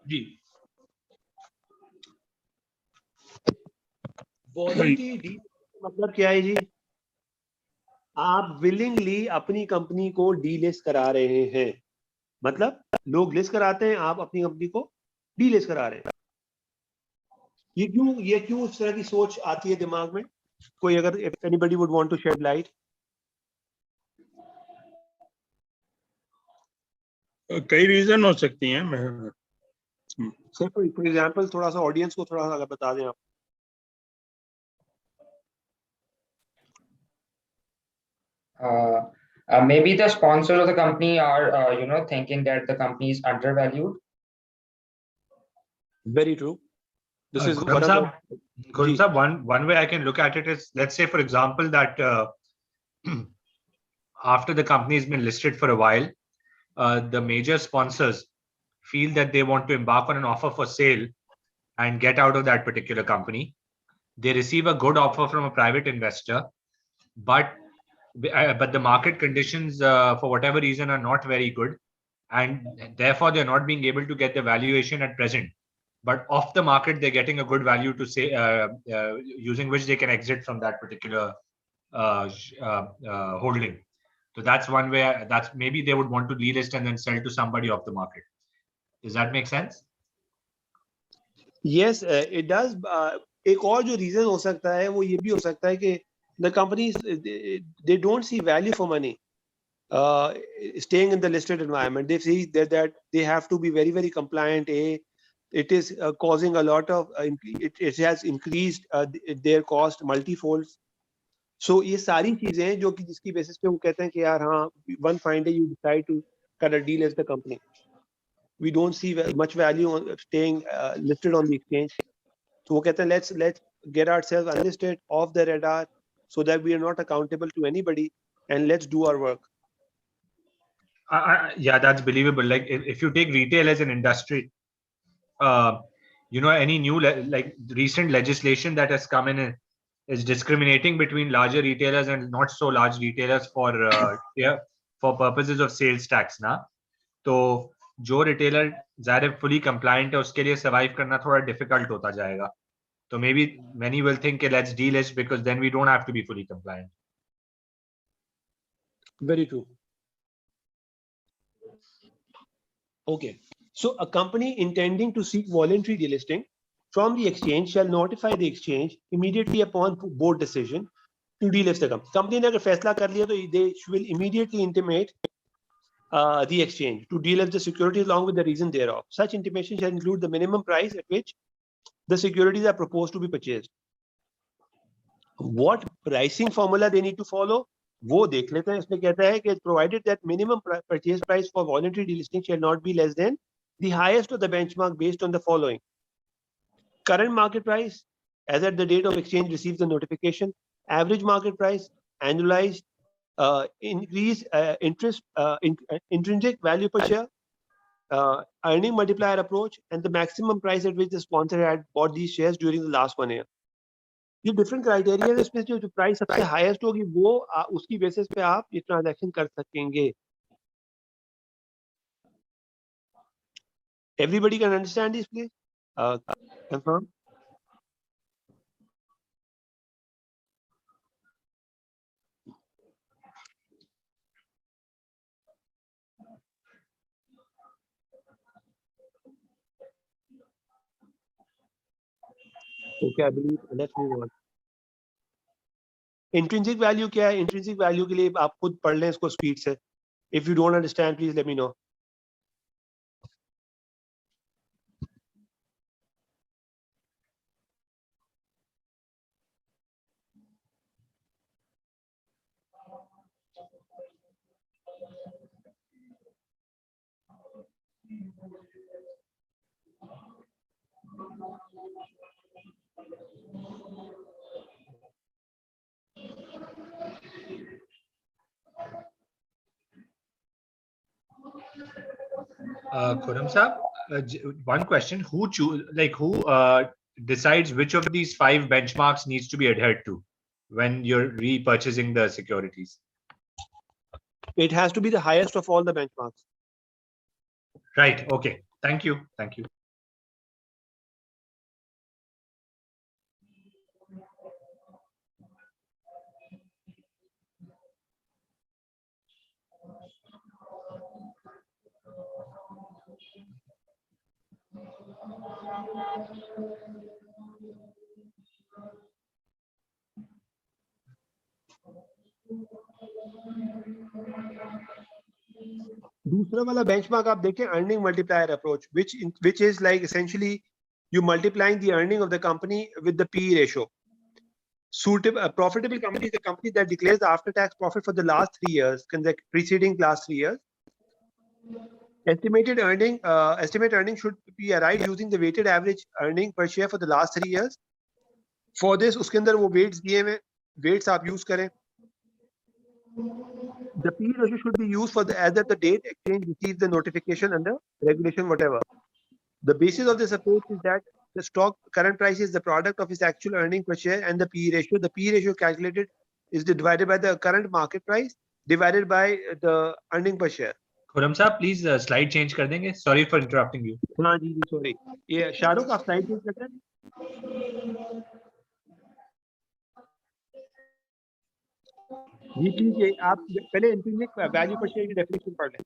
जी voluntary D मतलब क्या है जी? आप विलिंगली अपनी कंपनी को डीलिस्ट करा रहे हैं। मतलब लोग लिस्ट कराते हैं, आप अपनी कंपनी को डीलिस्ट करा रहे हैं। ये क्यों उस तरह की सोच आती है दिमाग में? कोई अगर if anybody would want to shed light. कई रीजन हो सकती हैं। सर फॉर एग्जांपल थोड़ा सा ऑडियंस को थोड़ा सा अगर बता दें आप। Maybe the sponsors of the company are thinking that the company is undervalued. Very true. This is Khurram sahab, one way I can look at it is, let's say for example that after the company has been listed for a while, the major sponsors feel that they want to embark on an offer for sale and get out of that particular company. They receive a good offer from a private investor, but the market conditions for whatever reason are not very good, and therefore they're not being able to get the valuation at present. But off the market, they're getting a good value to say using which they can exit from that particular holding. So that's one way. That's maybe they would want to delist and then sell to somebody off the market. Does that make sense? Yes, it does. एक और जो reason हो सकता है वो ये भी हो सकता है कि the companies they don't see value for money staying in the listed environment. They see that they have to be very very compliant. It is causing a lot of it has increased their cost multifold. So ये सारी चीजें हैं जो कि जिसकी basis पे वो कहते हैं कि यार हाँ one fine day you decide to kind of delist the company. We don't see much value on staying listed on the exchange. So वो कहते हैं let's get ourselves unlisted off the radar so that we are not accountable to anybody, and let's do our work. Yeah, that's believable. Like if you take retail as an industry, any new like recent legislation that has come in is discriminating between larger retailers and not so large retailers for purposes of sales tax ना. तो जो retailer ज़्यादा fully compliant है उसके लिए survive करना थोड़ा difficult होता जाएगा. So maybe many will think let's delist because then we don't have to be fully compliant. Very true. Okay, so a company intending to seek voluntary delisting from the exchange shall notify the exchange immediately upon board decision to delist the company. Company ने अगर फैसला कर लिया तो they will immediately intimate the exchange to delist the securities along with the reason thereof. Such intimation shall include the minimum price at which the securities are proposed to be purchased. What pricing formula they need to follow? वो देख लेते हैं. इसमें कहता है कि provided that minimum purchase price for voluntary delisting shall not be less than the highest of the benchmark based on the following: current market price as at the date of exchange receives the notification, average market price, annualized increase intrinsic value per share, earning multiplier approach, and the maximum price at which the sponsor had bought these shares during the last 1 year. ये different criteria है. इसमें जो price सबसे highest होगी वो उसकी basis पे आप ये ट्रांजैक्शन कर सकेंगे. Everybody can understand this please? Confirm? Okay, I believe let's move on. Intrinsic value क्या है? इंट्रिंसिक वैल्यू के लिए आप खुद पढ़ लें इसको स्पीड से. If you don't understand please let me know. Khurram sahab, one question: who decides which of these 5 benchmarks needs to be adhered to when you're repurchasing the securities? It has to be the highest of all the benchmarks. Right. Okay. Thank you. Thank you. दूसरा वाला benchmark आप देखें, earning multiplier approach, which is like essentially you multiplying the earning of the company with the PE ratio. Suitable profitable company is a company that declares the after-tax profit for the last 3 years, preceding last 3 years. Estimated earning should be arrived using the weighted average earning per share for the last 3 years. For this, उसके अंदर वो weights दिए हुए, weights आप use करें. The P ratio should be used for as at the date exchange receives the notification under regulation whatever. The basis of this approach is that the stock current price is the product of its actual earning per share and the P ratio. The P ratio calculated is divided by the current market price divided by the earning per share. Khurram साहब please slide change कर देंगे, sorry for interrupting you. हाँ जी sorry, ये शाहरुख आप slide change करते हैं जी please. ये आप पहले इंट्रिंसिक वैल्यू पर शेयर की डेफिनेशन पढ़ लें.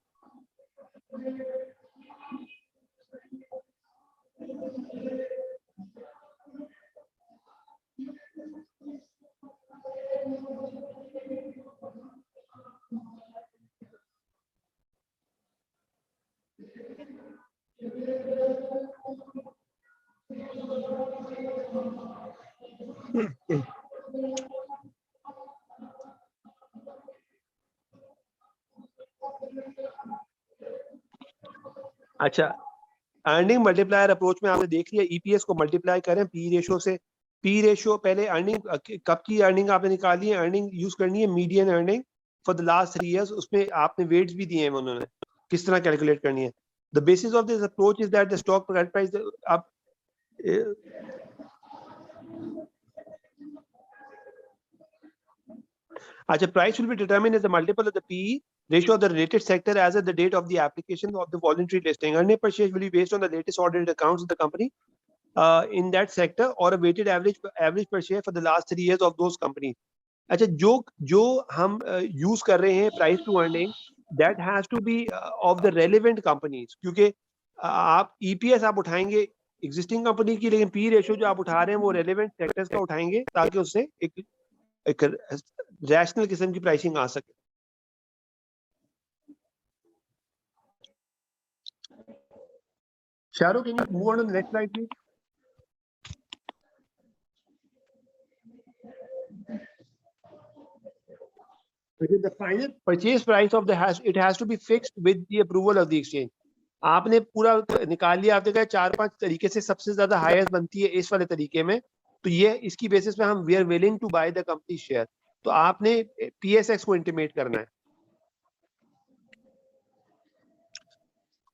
अच्छा, अर्निंग मल्टीप्लायर अप्रोच में आपने देख लिया, ईपीएस को मल्टीप्लाई करें पी रेशियो से. पी रेशियो पहले अर्निंग कब की अर्निंग आपने निकाली है, अर्निंग यूज करनी है median earning for the last 3 years. उसमें आपने वेट्स भी दिए हैं उन्होंने, किस तरह कैलकुलेट करनी है. The basis of this approach is that the stock price आप अच्छा, price will be determined as a multiple of the PE ratio of the related sector as at the date of the application of the voluntary listing. Earning per share will be based on the latest audited accounts of the company in that sector or a weighted average per share for the last 3 years of those companies. अच्छा, जो हम use कर रहे हैं price to earning, that has to be of the relevant companies, क्योंकि आप EPS आप उठाएंगे एग्जिस्टिंग कंपनी की, लेकिन पी रेशियो जो आप उठा रहे हैं वो रेलेवेंट सेक्टर्स का उठाएंगे ताकि उससे एक रैशनल किस्म की प्राइसिंग आ सके. Shahrukh, can you move on to the next slide, please? Because the final purchase price of the it has to be fixed with the approval of the exchange. आपने पूरा निकाल लिया, आपने कहा 4-5 तरीके से सबसे ज्यादा हाईएस्ट बनती है इस वाले तरीके में, तो ये इसकी बेसिस पे हम we are willing to buy the company share. तो आपने पीएसएक्स को इंटीमेट करना है.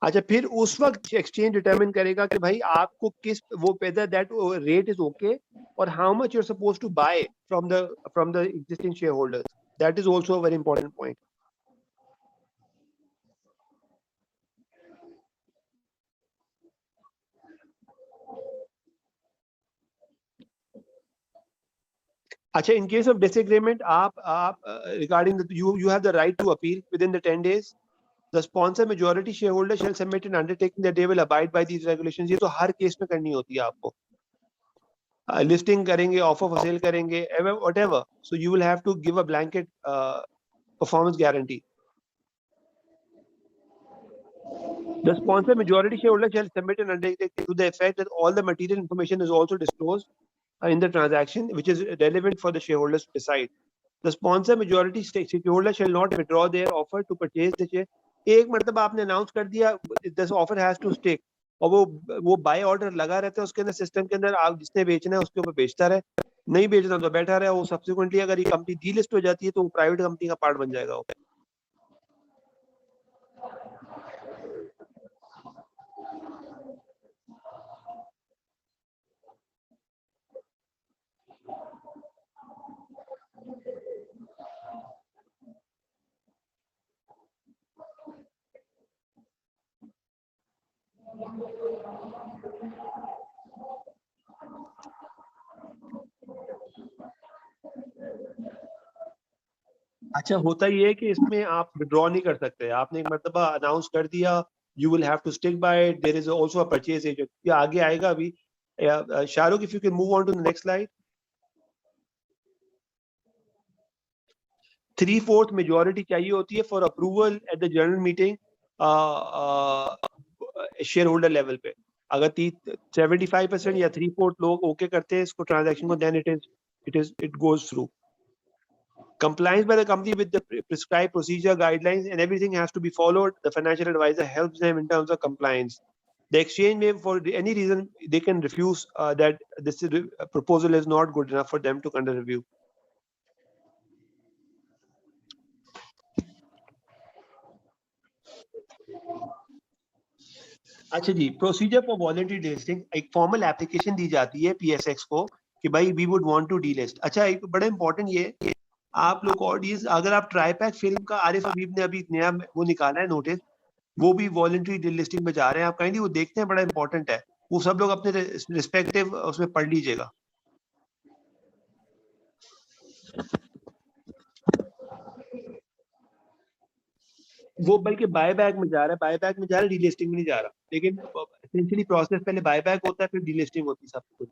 अच्छा, फिर उस वक्त एक्सचेंज डिटरमिन करेगा कि भाई आपको किस वो whether that rate is okay और how much you are supposed to buy from the existing share holders. That is also a very important point. अच्छा, in case of disagreement, आप regarding the you have the right to appeal within the 10 days. The sponsor majority shareholder shall submit an undertaking that they will abide by these regulations. ये तो हर case में करनी होती है आपको. Listing करेंगे, offer for sale करेंगे, whatever. So you will have to give a blanket performance guarantee. The sponsor majority shareholder shall submit an undertaking to the effect that all the material information is also disclosed in the transaction, which is relevant for the shareholders to decide. The sponsor majority shareholder shall not withdraw their offer to purchase the share. एक मतलब आपने announce कर दिया, this offer has to stick, और वो by order लगा रहता है उसके अंदर सिस्टम के अंदर. आप जिसने बेचना है उसके ऊपर बेचता रहे, नहीं बेचना तो बैठा रहे. वो सब्सिक्वेंटली अगर ये कंपनी डीलिस्ट हो जाती है तो वो प्राइवेट कंपनी का पार्ट बन जाएगा. अच्छा, होता ये है कि इसमें आप विड्रॉ नहीं कर सकते, आपने एक मर्तबा अनाउंस कर दिया, you will have to stick by it, there is also a purchase agent, ये आगे आएगा अभी। Shahrukh, if you can move on to the next slide. 3/4 majority चाहिए होती है for approval at the general meeting share holder level पे। अगर 75% या 3/4 लोग ओके करते हैं इसको ट्रांजैक्शन को, then it goes through. Compliance by the company with the prescribed procedure, guidelines, and everything has to be followed. The financial advisor helps them in terms of compliance. The exchange may, for any reason, they can refuse that this proposal is not good enough for them to under review. अच्छा जी, procedure for voluntary delisting, एक formal application दी जाती है PSX को कि भाई we would want to delist. अच्छा, एक बड़ा इंपॉर्टेंट ये कि आप लोग ऑडियंस, अगर आप ट्राईपैक फिल्म का आरिफ हबीब ने अभी नया वो निकाला है नोटिस, वो भी वॉलंटरी डिलिस्टिंग में जा रहे हैं, आप काइंडली वो देखते हैं, बड़ा इंपॉर्टेंट है वो, सब लोग अपने रिस्पेक्टिव उसमें पढ़ लीजिएगा। वो बल्कि बायबैक में जा रहा है, बायबैक में जा रहा है, डीलिस्टिंग में नहीं जा रहा, लेकिन एसेंशियली प्रोसेस पहले बायबैक होता है फिर डीलिस्टिंग होती है सब कुछ।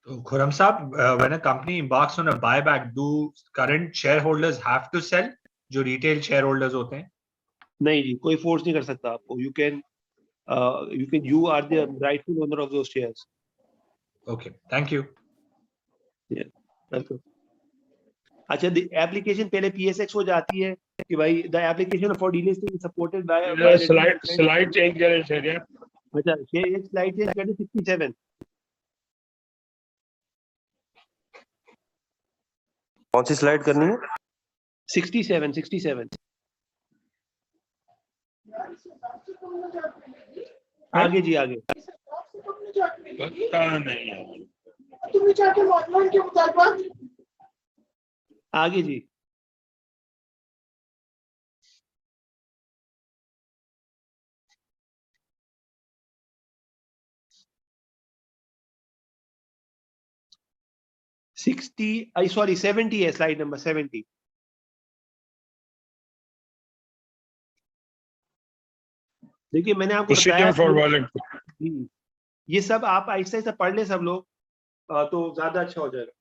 So, Khurram Saab, when a company embarks on a buyback, do current shareholders have to sell? जो retail shareholders होते हैं? नहीं जी, कोई फोर्स नहीं कर सकता आपको। You are the rightful owner of those shares. Okay, thank you. Yeah, welcome. अच्छा, the application पहले PSX हो जाती है कि भाई the application for delisting is supported by slide change करें सर यार। अच्छा, ये slide change करते 67। कौन सी स्लाइड करनी है? 67। आगे जी, आगे। पता नहीं यार। आगे जी। सॉरी 70 है, स्लाइड नंबर 70। देखिए, मैंने आपको बताया ये सब आप आहिस्ता आहिस्ता पढ़ ले सब लोग, तो ज्यादा अच्छा हो जाएगा।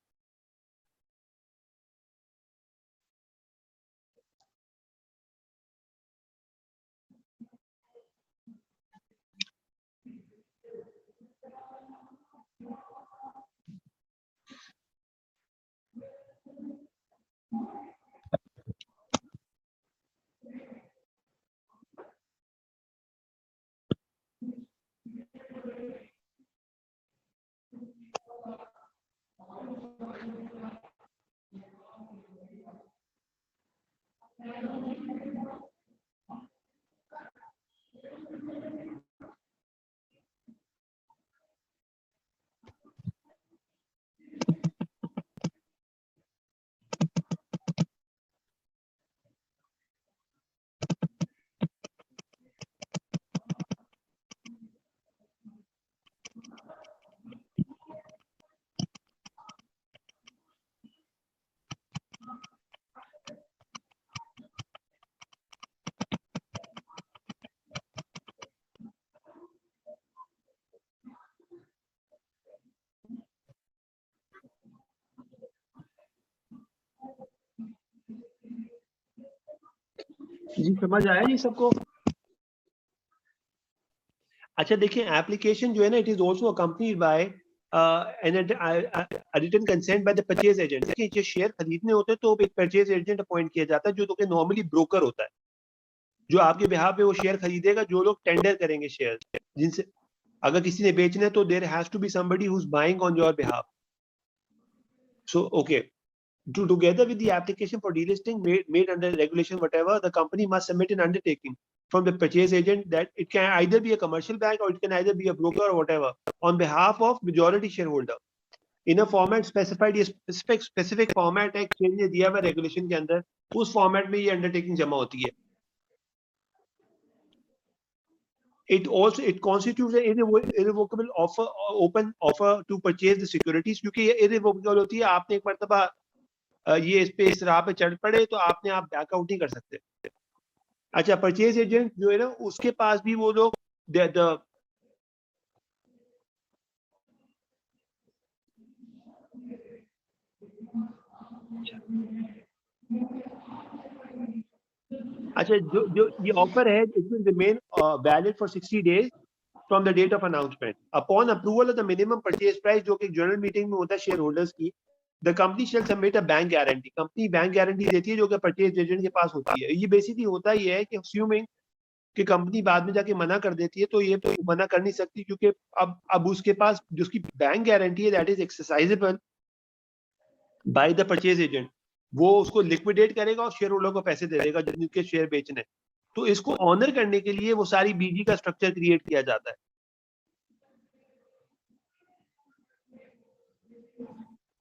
जी, समझ आया जी सबको? अच्छा देखिए, एप्लीकेशन जो है ना, it is also accompanied by written consent by the purchase agent. देखिए, जो शेयर खरीदने होते हैं तो एक परचेज एजेंट अपॉइंट किया जाता है, जो तो नॉर्मली ब्रोकर होता है, जो आपके बिहाफ पे वो शेयर खरीदेगा, जो लोग टेंडर करेंगे शेयर, जिनसे अगर किसी ने बेचना है तो there has to be somebody who is buying on your behalf. So okay, together with the application for delisting made under regulation whatever, the company must submit an undertaking from the purchase agent that it can either be a commercial bank or it can either be a broker or whatever on behalf of majority shareholder in a format specified। ये specific format है, exchange ने दिया हुआ regulation के अंदर, उस format में ये undertaking जमा होती है। it constitutes an irrevocable offer, open offer to purchase the securities, क्योंकि ये irrevocable होती है. आपने एक मर्तबा ये इस पे इस राह पे चढ़ पड़े तो आपने आप बैकआउट नहीं कर सकते. अच्छा, परचेज एजेंट जो है ना, उसके पास भी वो लोग अच्छा, जो ये ऑफर है, it will remain valid for 60 days from the date of announcement. Upon approval of the minimum purchase price, जो कि जनरल मीटिंग में होता है शेयर होल्डर्स की, the company shall submit a bank guarantee. Company bank guarantee देती है जो कि परचेज एजेंट के पास होती है. ये बेसिकली होता ही है कि अज्यूमिंग कि कंपनी बाद में जाके मना कर देती है, तो ये मना कर नहीं सकती, क्योंकि अब उसके पास जो उसकी बैंक गारंटी है, that is exercisable bye the purchase agent. वो उसको लिक्विडेट करेगा और शेयर होल्डर को पैसे दे देगा जिनके शेयर बेचने. तो इसको ऑनर करने के लिए वो सारी बीजी का स्ट्रक्चर क्रिएट किया जाता है.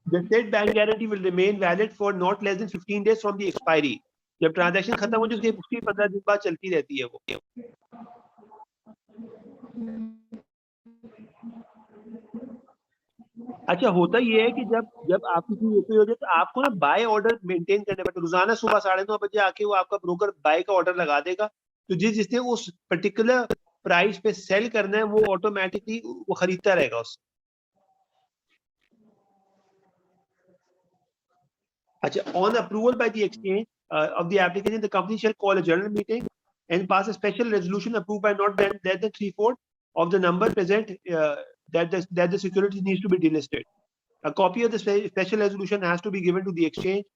The said bank guarantee will remain valid for not less than 15 days from the expiry. जब ट्रांजैक्शन खत्म हो जाए उसकी 15 दिन बाद चलती रहती है वो. अच्छा, होता ये है कि जब आपकी चीज ओपी हो जाए तो आपको ना बाय ऑर्डर मेंटेन करने पड़ते. रोजाना सुबह 9:30 बजे आके वो आपका ब्रोकर बाय का ऑर्डर लगा देगा. तो जिसने उस पर्टिकुलर प्राइस पे सेल करना है, वो ऑटोमेटिकली वो खरीदता रहेगा उससे. अच्छा, on approval by the exchange of the application, the company shall call a general meeting and pass a special resolution approved by not less than 3/4 of the number present that the security needs to be delisted. A copy of the special resolution has to be given to the exchange,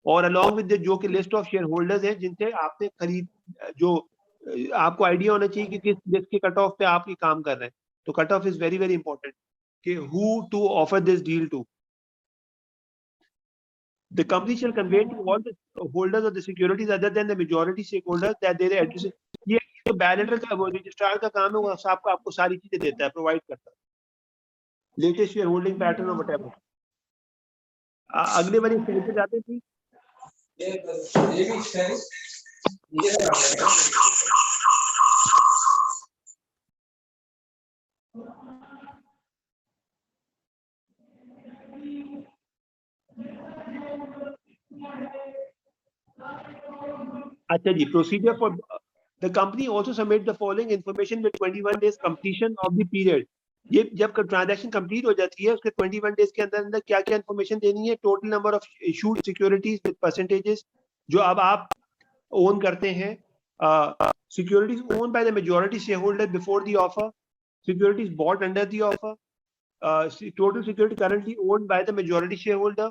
और along with the जो कि list of shareholders है जिनसे आपने खरीद, जो आपको idea होना चाहिए कि किस लिस्ट के कट ऑफ पे आप ये काम कर रहे हैं. तो cut off is very very important कि who to offer this deal to. The company shall convey to all the holders of the securities other than the majority shareholders that their address. ये तो बैलेटर का, वो registrar का काम है, वो आपको सारी चीजें देता है, प्रोवाइड करता है, लेटेस्ट शेयर होल्डिंग पैटर्न और व्हाटएवर. अगले वाली स्लाइड पे जाते हैं. अच्छा जी, procedure for the company also submit the following information with 21 days completion of the period. ये जब ट्रांजैक्शन कंप्लीट हो जाती है, उसके 21 days के अंदर अंदर क्या क्या इन्फॉर्मेशन देनी है. Total number of issued securities with percentages जो अब आप ओन करते हैं. Securities owned by the majority share holder before the offer. Securities bought under the offer. Total security currently owned by the majority share holder.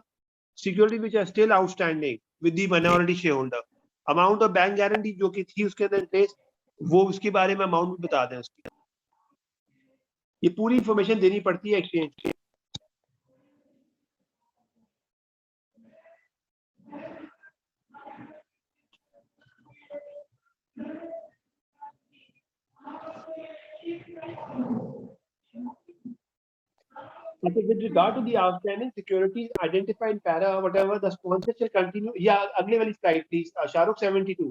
Security which are still outstanding with the minority share holder. Amount of bank guarantee जो कि थी उसके अंदर place, वो उसके बारे में amount बता दें उसकी. ये पूरी इंफॉर्मेशन देनी पड़ती है एक्सचेंज की. With regard to the outstanding securities identified in para whatever, the sponsor shall continue. Yeah, अगले वाली slide please. Shahrukh 72.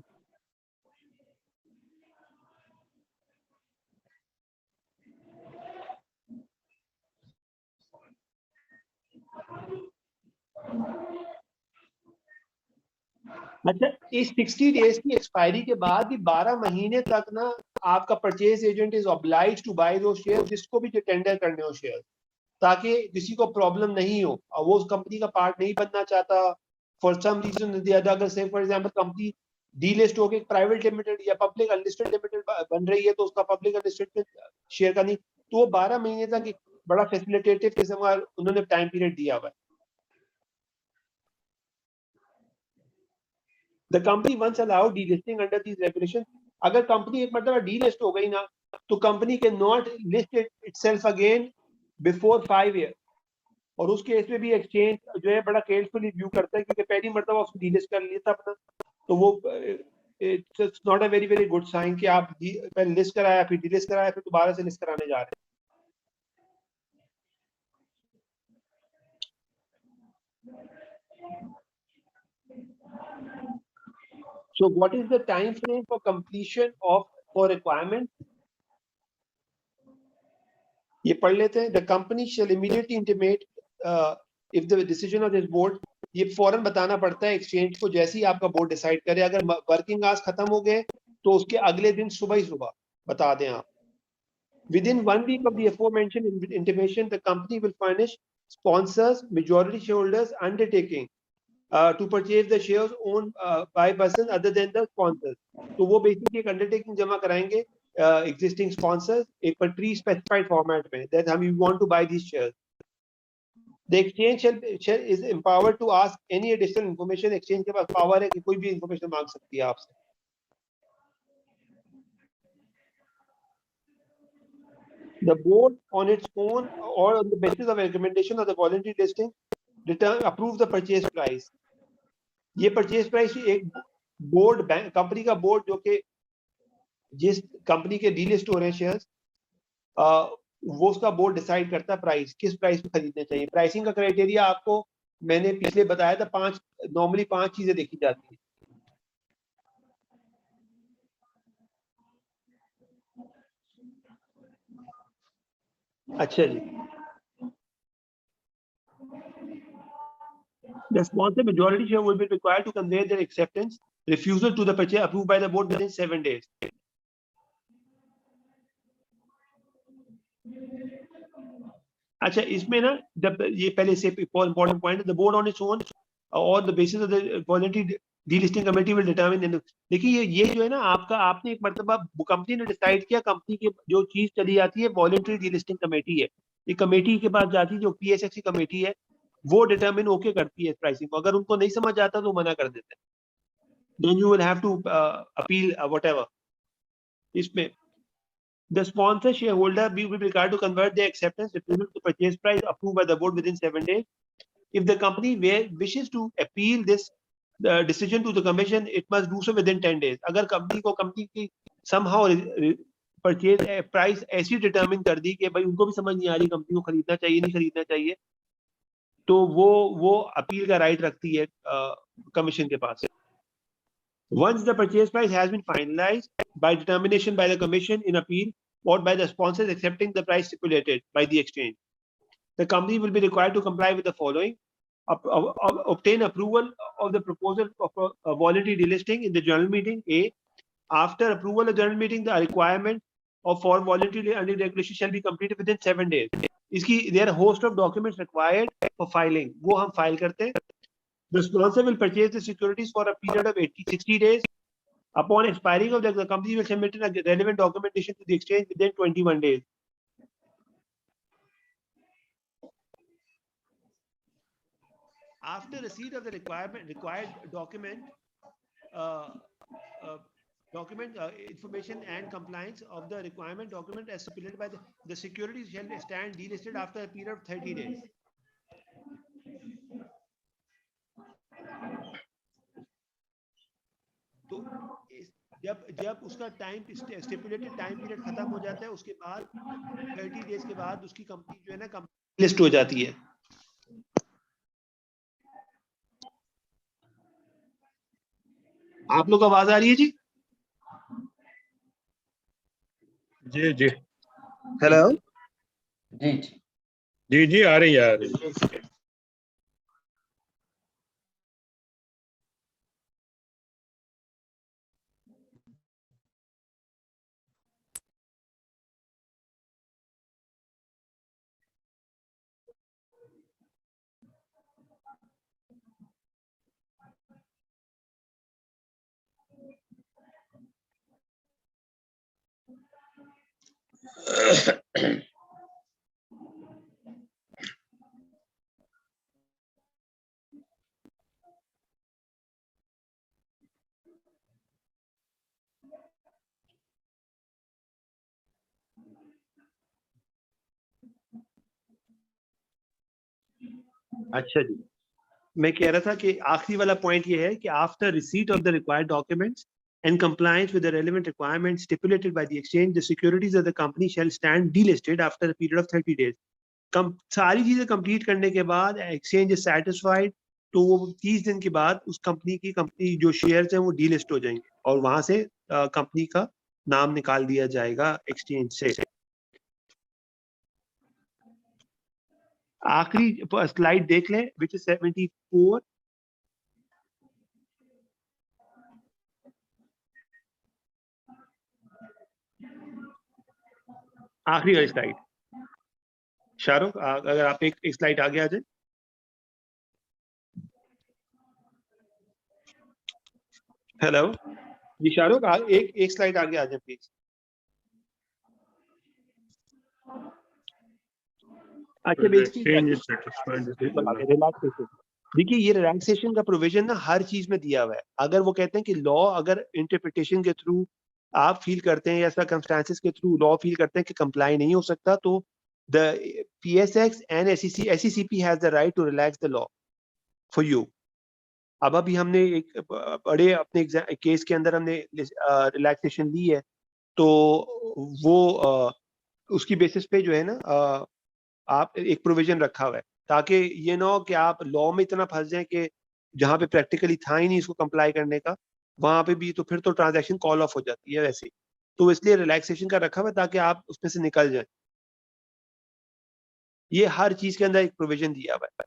अच्छा, इस 60 days की एक्सपायरी के बाद भी 12 महीने तक ना आपका purchase agent is obliged to buy दो शेयर, जिसको भी टेंडर करने हो शेयर, ताकि किसी को प्रॉब्लम नहीं हो और वो उस कंपनी का पार्ट नहीं बनना चाहता फॉर सम रीजन. अगर say for example company delist होकर प्राइवेट लिमिटेड या पब्लिक अनलिस्टेड लिमिटेड बन रही है, तो उसका पब्लिक अनलिस्टेड में शेयर का नहीं, तो वो 12 महीने तक एक बड़ा फैसिलिटेटिव किस्म का उन्होंने टाइम पीरियड दिया हुआ है. The company once allowed delisting under these regulations. अगर कंपनी एक मतलब डीलिस्ट हो गई ना, तो company can not list itself again before 5 years. और उस केस में भी एक्सचेंज जो है बड़ा केयरफुली व्यू करता है, क्योंकि पहली मर्तबा उसको डीलिस्ट कर लिया था अपना, तो वो it's not a very very good sign कि आप पहले लिस्ट कराया फिर डीलिस्ट कराया फिर दोबारा से लिस्ट कराने जा रहे हैं. So what is the time frame for completion of for requirement? ये पढ़ लेते हैं. The company shall immediately intimate if the decision of this board, ये फौरन बताना पड़ता है एक्सचेंज को जैसे ही आपका बोर्ड डिसाइड करे. अगर वर्किंग आवर्स खत्म हो गए तो उसके अगले दिन सुबह ही सुबह बता दें आप. Within 1 week of the aforementioned intimation, the company will furnish sponsors, majority shareholders undertaking to purchase the shares owned by persons other than the sponsors. तो वो बेसिकली एक अंडरटेकिंग जमा कराएंगे existing sponsors एक pre-specified format में that we want to buy these shares. The exchange is empowered to ask any additional information. Exchange के पास power है कि कोई भी information मांग सकती है आपसे. The board on its own or on the basis of recommendation of the voluntary listing approve the purchase price. ये purchase price एक board कंपनी का board जो कि जिस कंपनी के डीलिस्ट हो रहे हैं शेयर्स वो उसका बोर्ड डिसाइड करता है प्राइस, किस प्राइस पे खरीदने चाहिए. प्राइसिंग का क्राइटेरिया आपको मैंने पिछले बताया था. नॉर्मली 5 चीजें देखी जाती हैं. अच्छा जी. The sponsor majority share will be required to convey their acceptance refusal to the purchase approved by the board within 7 days. अच्छा, इसमें ना ये पहले से important point है. The board on its own or the basis of the voluntary delisting committee will determine. देखिए ये जो है ना आपने एक मर्तबा कंपनी ने डिसाइड किया, कंपनी की जो चीज चली जाती है वॉलंटरी डीलिस्टिंग कमेटी है. ये कमेटी के पास जाती है जो PSX की कमेटी है, वो डिटरमिन होके करती है प्राइसिंग को. अगर उनको नहीं समझ आता तो मना कर देते हैं. Then you will have to appeal whatever. इसमें the sponsor shareholder will be required to convert their acceptance refusal to purchase price approved by the board within 7 days. If the company wishes to appeal this decision to the commission, it must do so within 10 days. अगर company की somehow purchase price ऐसी determine कर दी कि भाई उनको भी समझ नहीं आ रही कंपनी को खरीदना चाहिए नहीं खरीदना चाहिए, तो वो अपील का राइट रखती है कमीशन के पास. Once the purchase price has been finalized by determination by the commission in appeal or by the sponsors accepting the price stipulated by the exchange, the company will be required to comply with the following: obtain approval of the proposal of a voluntary delisting in the general meeting. A. After approval of general meeting, the requirement of for voluntary regulation shall be completed within 7 days. There are a host of documents required for filing. वो हम file करते हैं. The sponsor will purchase the securities for a period of 60 days. Upon expiring of the company will submit a relevant documentation to the exchange within 21 days. After receipt of the required document, information and compliance of the requirement document as stipulated by the securities shall stand delisted after a period of 30 days. तो जब उसका time stipulated time period खत्म हो जाता है, उसके बाद 30 days के बाद उसकी कंपनी जो है ना कंपनी लिस्ट हो जाती है. आप लोग आवाज आ रही है जी? जी जी हेलो. जी जी जी आ रही है. अच्छा जी, मैं कह रहा था कि आखिरी वाला पॉइंट ये है कि after receipt of the required documents and compliance with the relevant requirements stipulated by the exchange, the securities of the company shall stand delisted after a period of 30 days. सारी चीजें कंप्लीट करने के बाद exchange is satisfied, तो वो 30 दिन के बाद उस कंपनी जो शेयर्स हैं वो डीलिस्ट हो जाएंगे और वहां से कंपनी का नाम निकाल दिया जाएगा एक्सचेंज से. आखिरी स्लाइड देख लें, विच इज 74। आखिरी वाली स्लाइड। शाहरुख, अगर आप एक स्लाइड आगे आ जाए। हेलो जी शाहरुख, एक स्लाइड आगे आ जाए प्लीज। अच्छा, Exchange is satisfied with it. Relaxation. देखिए, ये रिलैक्सेशन का प्रोविजन ना हर चीज में दिया हुआ है। अगर वो कहते हैं कि लॉ अगर इंटरप्रिटेशन के थ्रू आप फील करते हैं या सर्कमस्टांसेस के थ्रू लॉ फील करते हैं कि कंप्लाई नहीं हो सकता, तो the PSX and SECP has the right to relax the law for you. अब अभी हमने एक बड़े अपने केस के अंदर हमने रिलैक्सेशन ली है, तो वो उसकी बेसिस पे जो है ना, आप एक प्रोविजन रखा हुआ है ताकि ये ना हो कि आप लॉ में इतना फंस जाए कि जहां पे प्रैक्टिकली था ही नहीं इसको कंप्लाई करने का, वहां पे भी तो फिर तो ट्रांजैक्शन कॉल ऑफ हो जाती है वैसे। तो इसलिए रिलैक्सेशन का रखा हुआ है ताकि आप उसमें से निकल जाए। ये हर चीज के अंदर एक प्रोविजन दिया हुआ है।